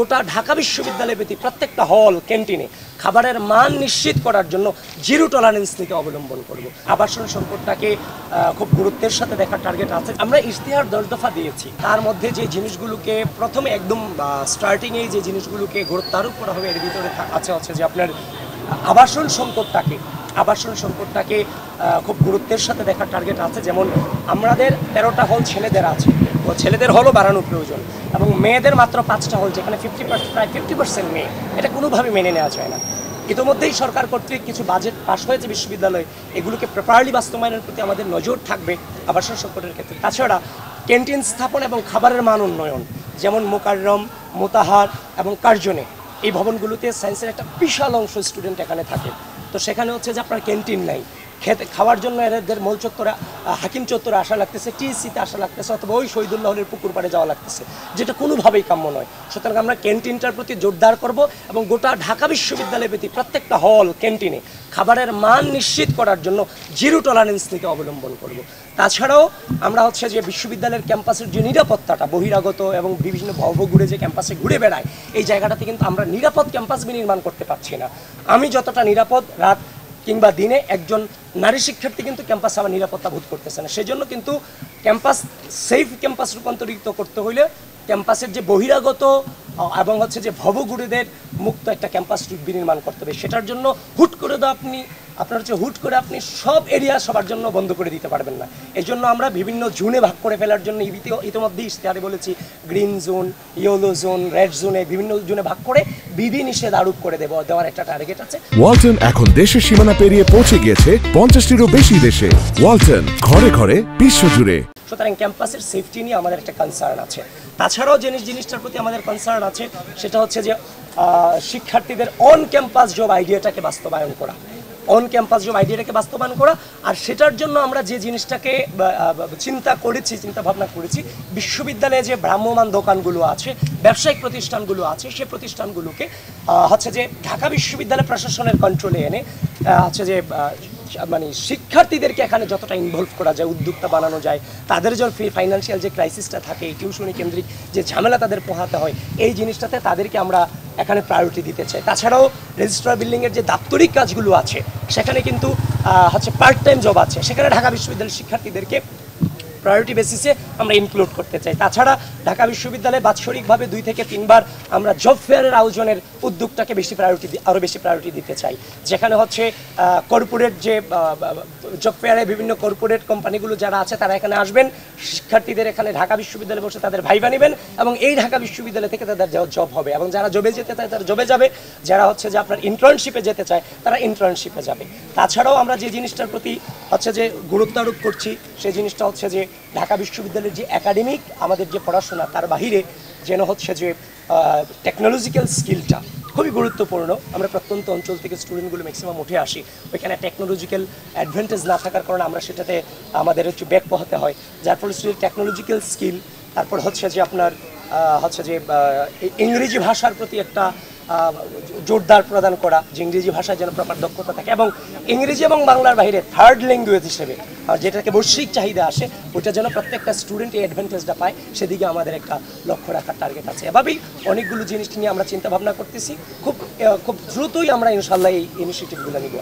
গোটা ঢাকা বিশ্ববিদ্যালয় ব্যতীত প্রত্যেকটা হল ক্যান্টিনে খাবারের মান নিশ্চিত করার জন্য জিরো টলারেন্স নীতি অবলম্বন করব। আবাসন সংকটটাকে খুব গুরুত্বের সাথে দেখার টার্গেট আছে। আমরা ইশতেহার 10 দফা দিয়েছি, তার মধ্যে যে জিনিসগুলোকে প্রথমে একদম স্টার্টিংয়েই যে জিনিসগুলোকে গুরুত্ব আরোপ করা হবে এর ভিতরে আছে যে আপনার আবাসন সংকটটাকে খুব গুরুত্বের সাথে দেখার টার্গেট আছে। যেমন আমাদের 13টা হল ছেলেদের আছে, তো ছেলেদের হলও বাড়ানোর প্রয়োজন, এবং মেয়েদের মাত্র 5টা হল, যেখানে প্রায় 50% মেয়ে। এটা কোনোভাবে মেনে নেওয়া যায় না। ইতিমধ্যেই সরকার কর্তৃক কিছু বাজেট পাস হয়েছে বিশ্ববিদ্যালয়ে, এগুলোকে প্রপারলি বাস্তবায়নের প্রতি আমাদের নজর থাকবে আবাসন সংকটের ক্ষেত্রে। তাছাড়া ক্যান্টিন স্থাপন এবং খাবারের মান উন্নয়ন, যেমন মোকাররম, মোতাহার এবং কার্জনে, এই ভবনগুলোতে সায়েন্সের একটা বিশাল অংশ স্টুডেন্ট এখানে থাকে। তো সেখানে হচ্ছে যে আপনার ক্যান্টিন নাই, খাওয়ার জন্য এদের মূল চত্বরে হাকিম চত্বরে আসা লাগতেছে, টিএসসিতে আসা লাগতেছে, অথবা ওই শহীদুল্লাহ হলের পুকুর পাড়ে যাওয়া লাগতেছে, যেটা কোনোভাবেই কাম্য নয়। সুতরাং আমরা ক্যান্টিনটার প্রতি জোরদার করব এবং গোটা ঢাকা বিশ্ববিদ্যালয় ব্যতীত প্রত্যেকটা হল ক্যান্টিনে খাবারের মান নিশ্চিত করার জন্য জিরো টলারেন্স নীতি অবলম্বন করব। তাছাড়াও আমরা হচ্ছে যে বিশ্ববিদ্যালয়ের ক্যাম্পাসের যে নিরাপত্তাটা, বহিরাগত এবং বিভিন্ন ভবঘুরে যে ক্যাম্পাসে ঘুরে বেড়ায়, এই জায়গাটাতে কিন্তু আমরা নিরাপদ ক্যাম্পাস নির্মাণ করতে পারছি না। আমি যতটা নিরাপদ রাত কিংবা দিনে, একজন নারী শিক্ষার্থী কিন্তু ক্যাম্পাসে আমার নিরাপত্তা বোধ করতেছে না। সেজন্য কিন্তু ক্যাম্পাস সেফ ক্যাম্পাস রূপান্তরিত করতে হইলে ক্যাম্পাসের যে বহিরাগত এবং হচ্ছে যে ভবঘুরেদের মুক্ত একটা ক্যাম্পাস বিনির্মাণ করতে হবে। সেটার জন্য হুট করে আপনি সব এরিয়া সবার জন্য বন্ধ করে দিতে পারবেন না। এই জন্য আমরা বিভিন্ন জোনে ভাগ করে ফেলার জন্য ইতিমধ্যেই ইশতেহারে বলেছি, green zone, yellow zone, red জোনে বিভিন্ন জোনে ভাগ করে বিধি নিষেধ আরোপ করে দেওয়ার একটা টার্গেট আছে। ওয়ালটন এখন দেশের সীমানা পেরিয়ে পৌঁছে গিয়েছে 50টিরও বেশি দেশে। ওয়ালটন, ঘরে ঘরে বিশ্বজুড়ে। সুতরাং ক্যাম্পাসের সেফটি নিয়ে আমাদের একটা কনসার্ন আছে। তাছাড়াও জিনিসটার প্রতি আমাদের কনসার্ন আছে, সেটা হচ্ছে যে শিক্ষার্থীদের অন ক্যাম্পাস জব আইডিয়াটাকে বাস্তবায়ন করা। আর সেটার জন্য আমরা যে জিনিসটাকে চিন্তা ভাবনা করেছি, বিশ্ববিদ্যালয়ে যে ভ্রাম্যমান দোকানগুলো আছে, ব্যবসায়িক প্রতিষ্ঠানগুলো আছে, সেই প্রতিষ্ঠানগুলোকে হচ্ছে যে ঢাকা বিশ্ববিদ্যালয় প্রশাসনের কন্ট্রোলে এনে হচ্ছে যে মানে শিক্ষার্থীদেরকে এখানে যতটা ইনভলভ করা যায়, উদ্যোক্তা বানানো যায়, তাদের যে ফাইন্যান্সিয়াল যে ক্রাইসিসটা থাকে, টিউশনি কেন্দ্রিক যে ঝামেলা তাদের পোহাতে হয়, এই জিনিসটাতে তাদেরকে আমরা এখানে প্রায়োরিটি দিতে চাই। তাছাড়াও রেজিস্ট্রার বিল্ডিংয়ের যে দাপ্তরিক কাজগুলো আছে, সেখানে কিন্তু হচ্ছে পার্ট টাইম জব আছে, সেখানে ঢাকা বিশ্ববিদ্যালয়ের শিক্ষার্থীদেরকে প্রায়োরিটি বেসিসে আমরা ইনক্লুড করতে চাই। তাছাড়া ঢাকা বিশ্ববিদ্যালয়ে বাৎসরিকভাবে 2 থেকে 3 বার আমরা জব ফেয়ারের আয়োজনের উদ্যোগটাকে আরও বেশি প্রায়োরিটি দিতে চাই, যেখানে হচ্ছে কর্পোরেট যে জব ফেয়ারে বিভিন্ন কর্পোরেট কোম্পানিগুলো যারা আছে তারা এখানে আসবেন, শিক্ষার্থীদের এখানে ঢাকা বিশ্ববিদ্যালয়ে বসে তাদের ভাইবা নেবেন, এবং এই ঢাকা বিশ্ববিদ্যালয় থেকে তাদের জব হবে, এবং যারা জবে যেতে চায় তারা জবে যাবে, যারা হচ্ছে যে আপনার ইন্টার্নশিপে যেতে চায় তারা ইন্টার্নশিপে যাবে। তাছাড়াও আমরা যে জিনিসটার প্রতি হচ্ছে যে গুরুত্ব আরোপ করছি, সেই জিনিসটা হচ্ছে যে ঢাকা বিশ্ববিদ্যালয়ের যে একাডেমিক আমাদের যে পড়াশোনা, তার বাহিরে যেন হচ্ছে যে টেকনোলজিক্যাল স্কিলটা খুবই গুরুত্বপূর্ণ। আমরা প্রত্যন্ত অঞ্চল থেকে স্টুডেন্টগুলো ম্যাক্সিমাম উঠে আসি, ওইখানে টেকনোলজিক্যাল অ্যাডভান্টেজ না থাকার কারণে আমরা সেটাতে আমাদের একটু ব্যাক পোহাতে হয়, যার ফলে টেকনোলজিক্যাল স্কিল, তারপর হচ্ছে যে আপনার হচ্ছে যে ইংরেজি ভাষার প্রতি একটা জোরদার প্রদান করা, যে ইংরেজি ভাষায় যেন প্রপার দক্ষতা থাকে, এবং ইংরেজি এবং বাংলার বাইরে থার্ড ল্যাঙ্গুয়েজ হিসেবে যেটাকে বৈশ্বিক চাহিদা আসে, ওইটা যেন প্রত্যেকটা স্টুডেন্ট এই অ্যাডভান্টেজটা পায়, সেদিকে আমাদের একটা লক্ষ্য রাখার টার্গেট আছে। এভাবেই অনেকগুলো জিনিস নিয়ে আমরা চিন্তা ভাবনা করতেছি। খুব দ্রুতই আমরা ইনশাল্লাহ এই ইনিশিয়েটিভগুলো নিব।